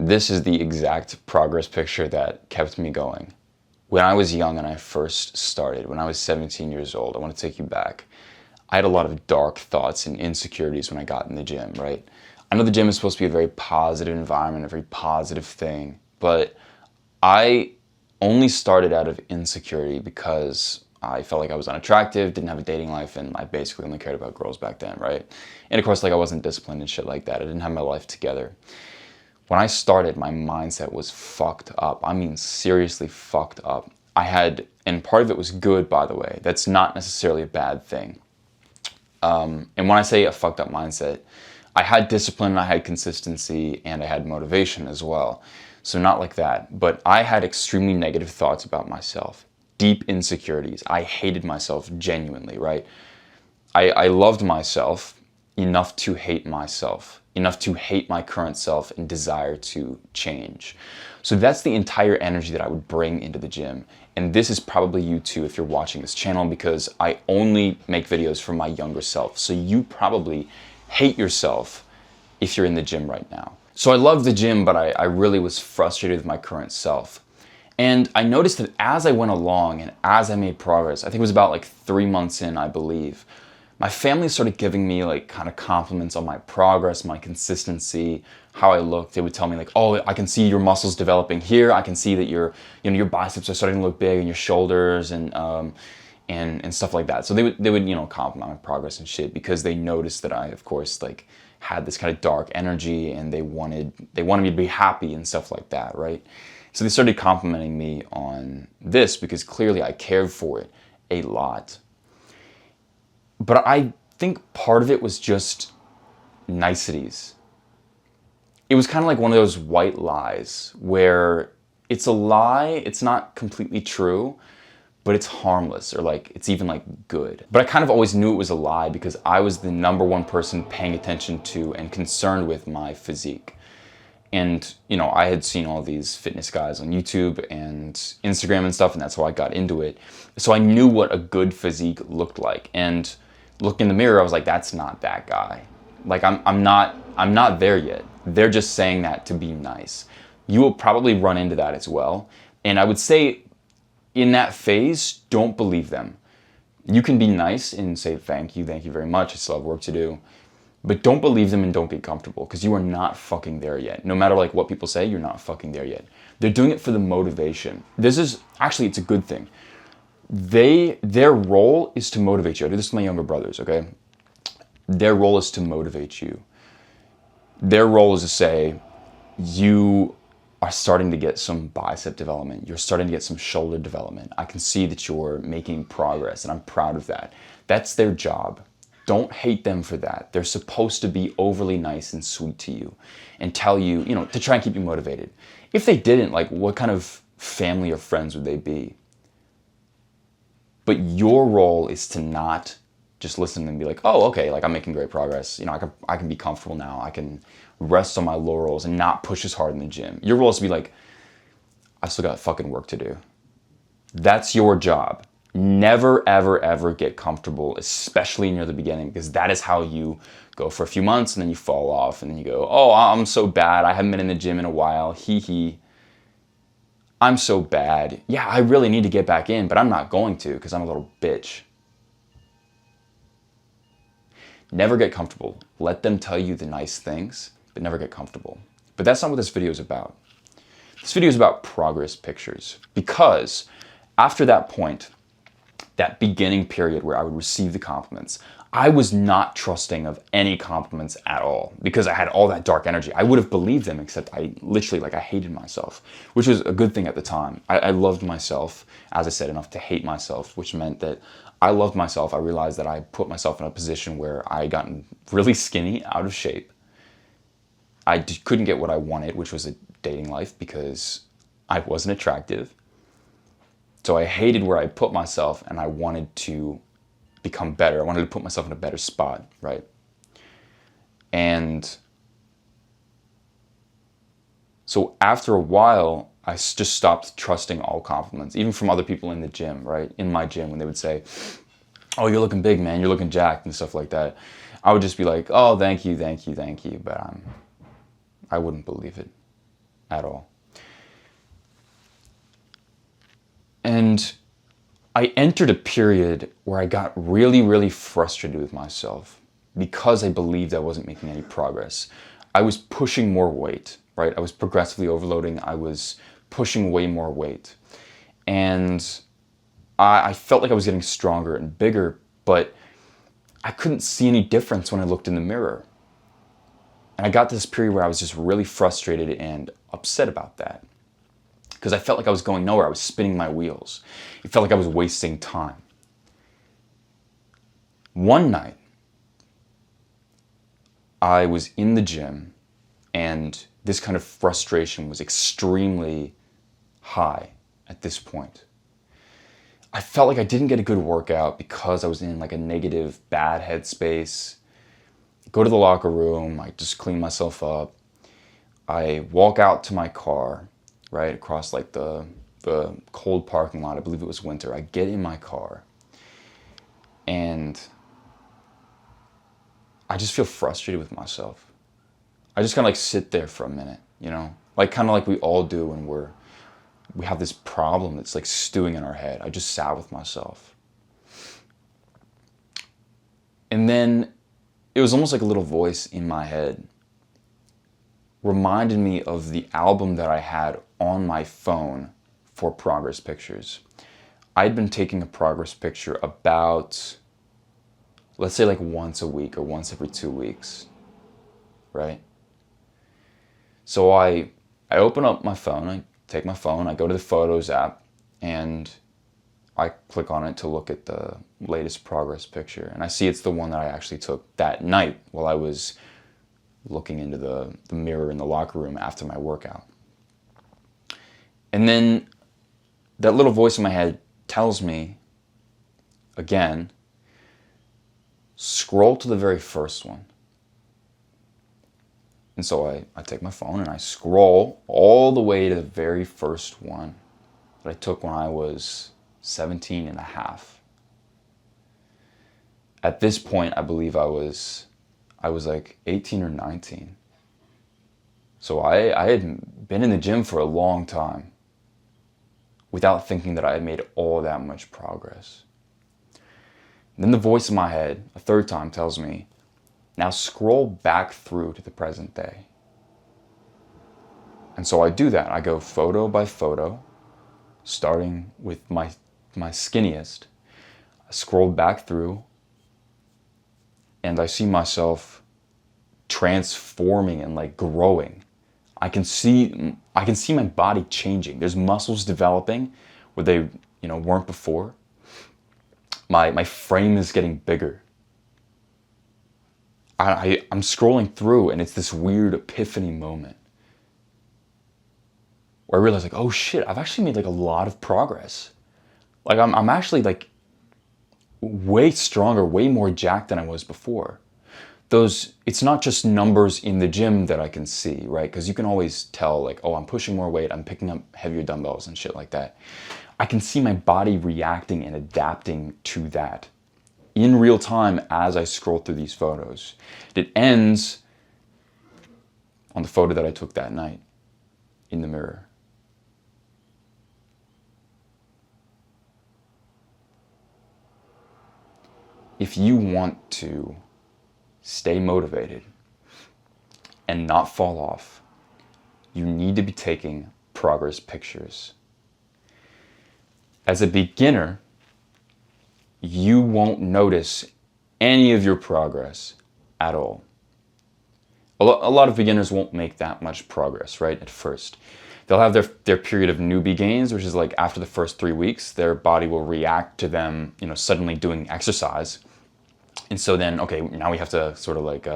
This is the exact progress picture that kept me going. When I was young and I first started, when I was 17 years old, I want to take you back. I had a lot of dark thoughts and insecurities when I got in the gym, right? I know the gym is supposed to be a very positive environment, a very positive thing, but I only started out of insecurity because I felt like I was unattractive, didn't have a dating life, and I basically only cared about girls back then, right? And of course, like I wasn't disciplined and shit like that. I didn't have my life together. When I started, my mindset was fucked up. I mean, seriously fucked up. And part of it was good, by the way. That's not necessarily a bad thing. And when I say a fucked up mindset, I had discipline, I had consistency, and I had motivation as well. So not like that, but I had extremely negative thoughts about myself, deep insecurities. I hated myself genuinely, right? I loved myself enough to hate myself, enough to hate my current self and desire to change. So that's the entire energy that I would bring into the gym. And this is probably you too if you're watching this channel, because I only make videos for my younger self. So you probably hate yourself if you're in the gym right now. So I love the gym, but I really was frustrated with my current self. And I noticed that as I went along and as I made progress, I think it was about like 3 months in, I believe, my family started giving me like kind of compliments on my progress, my consistency, how I looked. They would tell me like, oh, I can see your muscles developing here. I can see that your biceps are starting to look big and your shoulders and stuff like that. So they would compliment my progress and shit because they noticed that I, of course, like had this kind of dark energy and they wanted me to be happy and stuff like that, right? So they started complimenting me on this because clearly I cared for it a lot. But I think part of it was just niceties. It was kind of like one of those white lies where it's a lie, it's not completely true, but it's harmless or like it's even like good. But I kind of always knew it was a lie because I was the #1 person paying attention to and concerned with my physique. And, I had seen all these fitness guys on YouTube and Instagram and stuff, and that's how I got into it. So I knew what a good physique looked like. And looked in the mirror, I was like, that's not that guy. Like, I'm not there yet. They're just saying that to be nice. You will probably run into that as well. And I would say in that phase, don't believe them. You can be nice and say, thank you very much, I still have work to do. But don't believe them and don't get comfortable because you are not fucking there yet. No matter like what people say, you're not fucking there yet. They're doing it for the motivation. It's a good thing. Their role is to motivate you. I do this with my younger brothers, okay? Their role is to motivate you. Their role is to say, you are starting to get some bicep development. You're starting to get some shoulder development. I can see that you're making progress and I'm proud of that. That's their job. Don't hate them for that. They're supposed to be overly nice and sweet to you and tell you, to try and keep you motivated. If they didn't, like, what kind of family or friends would they be? But your role is to not just listen and be like, oh, okay, like I'm making great progress. I can be comfortable now. I can rest on my laurels and not push as hard in the gym. Your role is to be like, I still got fucking work to do. That's your job. Never, ever, ever get comfortable, especially near the beginning, because that is how you go for a few months and then you fall off and then you go, oh, I'm so bad. I haven't been in the gym in a while. Hee hee. I'm so bad. Yeah, I really need to get back in, but I'm not going to because I'm a little bitch. Never get comfortable. Let them tell you the nice things, but never get comfortable. But that's not what this video is about. This video is about progress pictures because after that point, that beginning period where I would receive the compliments, I was not trusting of any compliments at all because I had all that dark energy. I would have believed them, except I hated myself, which was a good thing at the time. I loved myself, as I said, enough to hate myself, which meant that I loved myself. I realized that I put myself in a position where I had gotten really skinny, out of shape. I couldn't get what I wanted, which was a dating life because I wasn't attractive. So I hated where I put myself and I wanted to become better. I wanted to put myself in a better spot, right? And so after a while, I just stopped trusting all compliments, even from other people in the gym, right? In my gym, when they would say, oh, you're looking big, man, you're looking jacked and stuff like that. I would just be like, oh, thank you. But I wouldn't believe it. at all. And I entered a period where I got really, really frustrated with myself because I believed I wasn't making any progress. I was pushing more weight, right? I was progressively overloading. I was pushing way more weight. And I felt like I was getting stronger and bigger, but I couldn't see any difference when I looked in the mirror. And I got to this period where I was just really frustrated and upset about that because I felt like I was going nowhere. I was spinning my wheels. It felt like I was wasting time. One night, I was in the gym and this kind of frustration was extremely high at this point. I felt like I didn't get a good workout because I was in like a negative, bad headspace. Go to the locker room, I just clean myself up. I walk out to my car, right, across like the cold parking lot. I believe it was winter. I get in my car and I just feel frustrated with myself. I just kind of like sit there for a minute, you know, like kind of like we all do when we have this problem that's like stewing in our head. I just sat with myself. And then it was almost like a little voice in my head reminded me of the album that I had on my phone for progress pictures. I'd been taking a progress picture about, let's say like once a week or once every 2 weeks, right? So I open up my phone, I take my phone, I go to the Photos app, and I click on it to look at the latest progress picture. And I see it's the one that I actually took that night while I was looking into the mirror in the locker room after my workout. And then that little voice in my head tells me, again, scroll to the very first one. And so I take my phone and I scroll all the way to the very first one that I took when I was 17 and a half. At this point, I believe I was like 18 or 19. So I had been in the gym for a long time without thinking that I had made all that much progress. And then the voice in my head, a third time, tells me, now scroll back through to the present day. And so I do that. I go photo by photo, starting with my skinniest. I scroll back through and I see myself transforming and like growing. I can see my body changing. There's muscles developing where they, weren't before. My frame is getting bigger. I'm scrolling through and it's this weird epiphany moment where I realize like, oh shit, I've actually made like a lot of progress. Like I'm actually like way stronger, way more jacked than I was before. It's not just numbers in the gym that I can see, right? Because you can always tell like, oh, I'm pushing more weight, I'm picking up heavier dumbbells and shit like that. I can see my body reacting and adapting to that in real time as I scroll through these photos. It ends on the photo that I took that night in the mirror. If you want to stay motivated and not fall off, you need to be taking progress pictures. As a beginner, you won't notice any of your progress at all. A lot of beginners won't make that much progress, right, at first. They'll have their period of newbie gains, which is like after the first 3 weeks, their body will react to them, suddenly doing exercise. And so then, okay, now we have to sort of like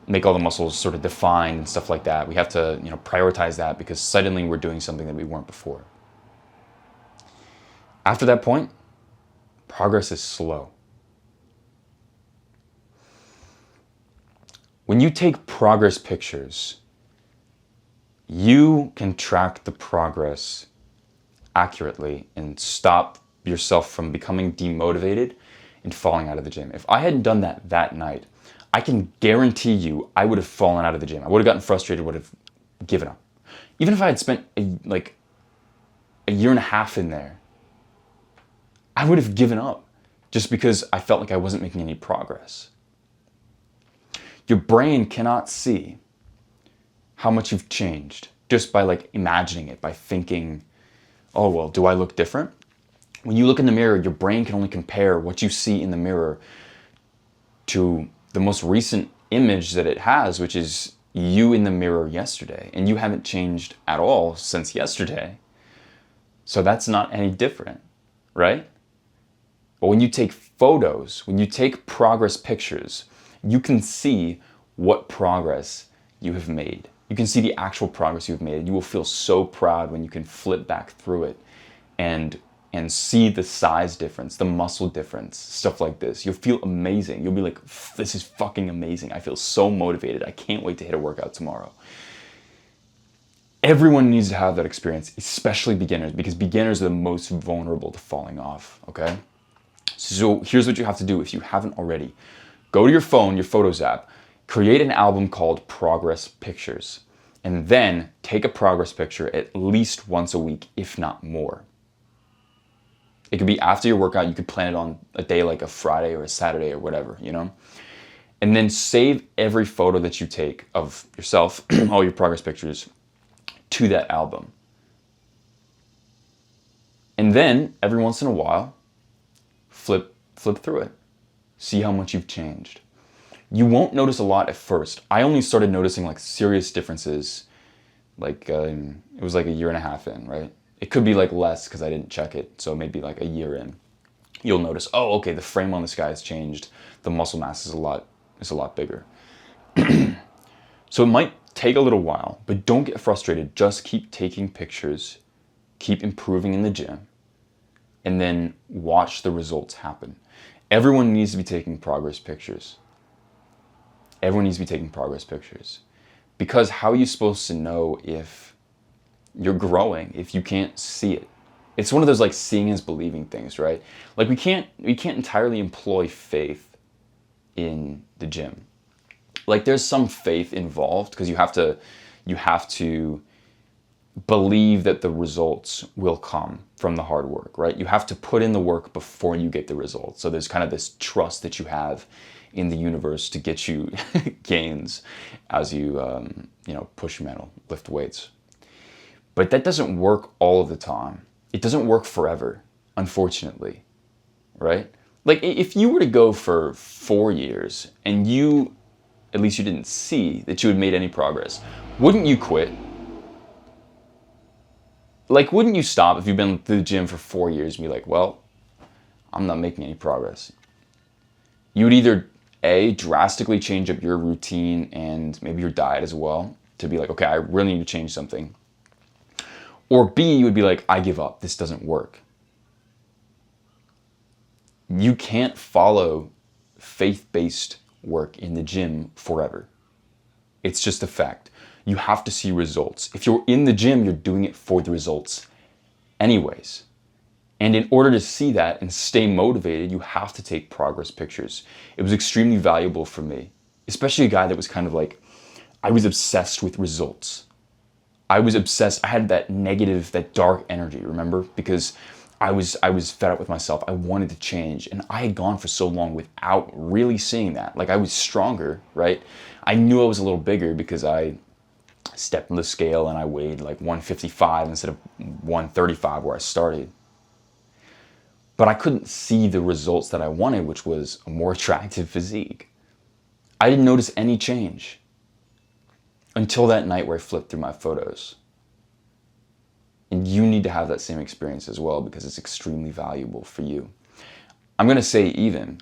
make all the muscles sort of defined and stuff like that. We have to, prioritize that because suddenly we're doing something that we weren't before. After that point, progress is slow. When you take progress pictures, you can track the progress accurately and stop yourself from becoming demotivated and falling out of the gym. If I hadn't done that night, I can guarantee you I would have fallen out of the gym. I would have gotten frustrated, would have given up. Even if I had spent a year and a half in there, I would have given up just because I felt like I wasn't making any progress. Your brain cannot see how much you've changed just by like imagining it, by thinking, oh, well, do I look different? When you look in the mirror, your brain can only compare what you see in the mirror to the most recent image that it has, which is you in the mirror yesterday. And you haven't changed at all since yesterday. So that's not any different, right? But when you take photos, when you take progress pictures, you can see what progress you have made. You can see the actual progress you've made. You will feel so proud when you can flip back through it and see the size difference, the muscle difference, stuff like this. You'll feel amazing. You'll be like, this is fucking amazing. I feel so motivated. I can't wait to hit a workout tomorrow. Everyone needs to have that experience, especially beginners, because beginners are the most vulnerable to falling off, okay? So here's what you have to do if you haven't already. Go to your phone, your Photos app, create an album called Progress Pictures, and then take a progress picture at least once a week, if not more. It could be after your workout. You could plan it on a day like a Friday or a Saturday or whatever, you know? And then save every photo that you take of yourself, all your progress pictures, to that album. And then every once in a while, flip through it. See how much you've changed. You won't notice a lot at first. I only started noticing like serious differences like it was like a year and a half in, right? It could be like less because I didn't check it, so maybe like a year in. You'll notice, oh, okay, the frame on this guy has changed. The muscle mass is a lot bigger. So it might take a little while, but don't get frustrated. Just keep taking pictures, keep improving in the gym, and then watch the results happen. Everyone needs to be taking progress pictures. Everyone needs to be taking progress pictures. Because how are you supposed to know if you're growing if you can't see it? It's one of those like seeing is believing things, right? Like we can't entirely employ faith in the gym. Like there's some faith involved because you have to believe that the results will come from the hard work, right? You have to put in the work before you get the results. So there's kind of this trust that you have in the universe to get you gains as you push metal, lift weights. But that doesn't work all of the time. It doesn't work forever, unfortunately, right? Like if you were to go for 4 years and at least you didn't see that you had made any progress, wouldn't you quit? Like, wouldn't you stop if you've been to the gym for 4 years and be like, well, I'm not making any progress? You would either A, drastically change up your routine and maybe your diet as well to be like, okay, I really need to change something. Or B, you would be like, I give up. This doesn't work. You can't follow faith-based work in the gym forever. It's just a fact. You have to see results. If you're in the gym, you're doing it for the results anyways. And in order to see that and stay motivated, you have to take progress pictures. It was extremely valuable for me, especially a guy that was kind of like, I was obsessed with results. I was obsessed. I had that negative, that dark energy, remember? Because I was fed up with myself. I wanted to change. And I had gone for so long without really seeing that. Like I was stronger, right? I knew I was a little bigger because I stepped on the scale and I weighed like 155 instead of 135 where I started. But I couldn't see the results that I wanted, which was a more attractive physique. I didn't notice any change until that night where I flipped through my photos. And you need to have that same experience as well because it's extremely valuable for you. I'm going to say even,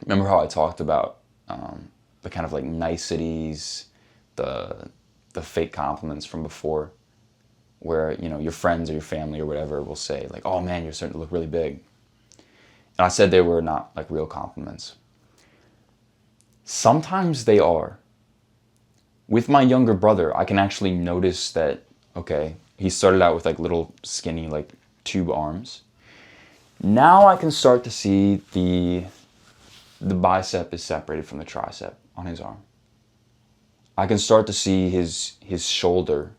remember how I talked about the kind of like niceties, the fake compliments from before, where, you know, your friends or your family or whatever will say like, oh man, you're starting to look really big. And I said they were not like real compliments. Sometimes they are. With my younger brother, I can actually notice that, okay, he started out with like little skinny like tube arms. Now I can start to see the bicep is separated from the tricep on his arm. I can start to see his shoulder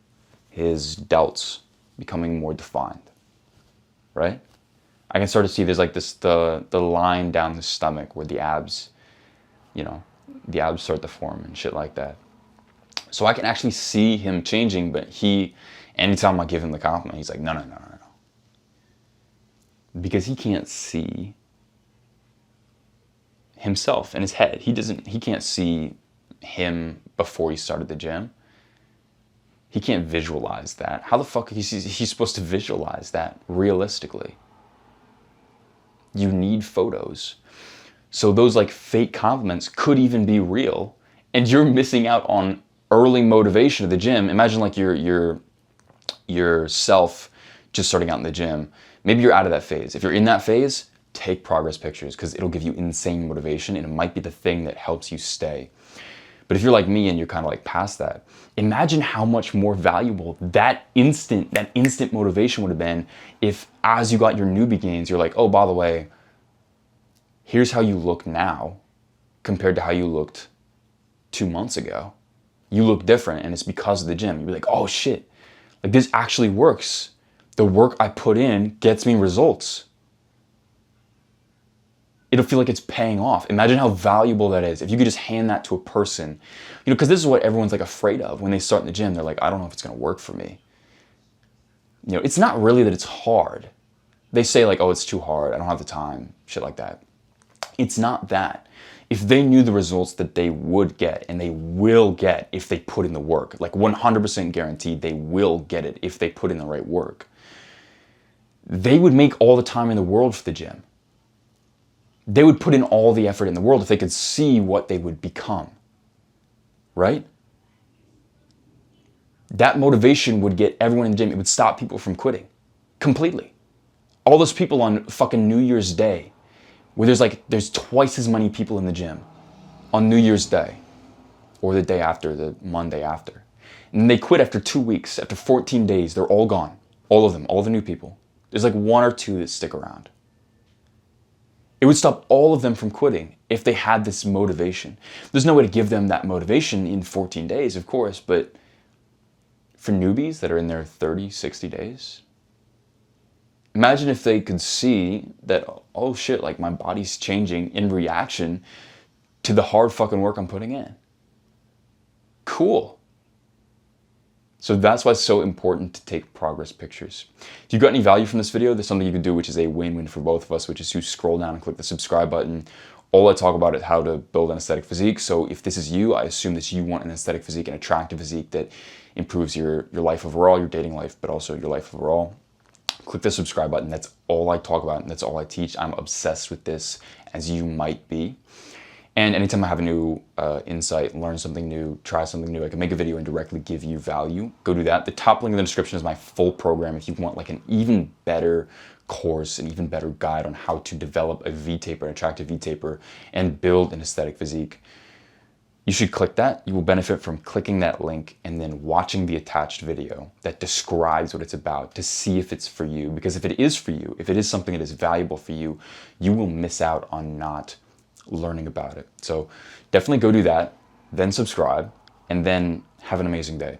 his delts becoming more defined, right? I can start to see there's like this, the line down the stomach where the abs, you know, the abs start to form and shit like that. So I can actually see him changing, but anytime I give him the compliment, he's like, no, no, no, no, no. Because he can't see himself in his head. He can't see him before he started the gym. He can't visualize that. How the fuck is he supposed to visualize that realistically? You need photos. So those like fake compliments could even be real, and you're missing out on early motivation of the gym. Imagine like yourself just starting out in the gym. Maybe you're out of that phase. If you're in that phase, take progress pictures because it'll give you insane motivation and it might be the thing that helps you stay. But if you're like me and you're kind of like past that, imagine how much more valuable that instant motivation would have been if as you got your newbie gains, you're like, oh, by the way, here's how you look now compared to how you looked 2 months ago. You look different and it's because of the gym. You'd be like, oh shit, like this actually works. The work I put in gets me results. It'll feel like it's paying off. Imagine how valuable that is if you could just hand that to a person. You know, because this is what everyone's like afraid of when they start in the gym. They're like, I don't know if it's gonna work for me. You know, it's not really that it's hard. They say like, oh, it's too hard. I don't have the time, shit like that. It's not that. If they knew the results that they would get and they will get if they put in the work, like 100% guaranteed they will get it if they put in the right work, they would make all the time in the world for the gym. They would put in all the effort in the world if they could see what they would become, right? That motivation would get everyone in the gym. It would stop people from quitting completely. All those people on fucking New Year's Day, where there's twice as many people in the gym on New Year's Day or the day after, the Monday after. And they quit after 2 weeks, after 14 days, they're all gone. All of them, all the new people. There's like 1 or 2 that stick around. It would stop all of them from quitting if they had this motivation. There's no way to give them that motivation in 14 days, of course, but for newbies that are in their 30, 60 days, imagine if they could see that, oh shit, like my body's changing in reaction to the hard fucking work I'm putting in. Cool. So that's why it's so important to take progress pictures. If you got any value from this video, there's something you can do which is a win-win for both of us, which is to scroll down and click the subscribe button. All I talk about is how to build an aesthetic physique. So if this is you, I assume that you want an aesthetic physique, an attractive physique that improves your life overall, your dating life, but also your life overall. Click the subscribe button. That's all I talk about and that's all I teach. I'm obsessed with this, as you might be. And anytime I have a new insight, learn something new, try something new, I can make a video and directly give you value. Go do that. The top link in the description is my full program if you want like an even better course, an even better guide on how to develop a V-taper, an attractive V-taper, and build an aesthetic physique. You should click that. You will benefit from clicking that link and then watching the attached video that describes what it's about to see if it's for you. Because if it is for you, if it is something that is valuable for you, you will miss out on not learning about it. So definitely go do that, then subscribe, and then have an amazing day.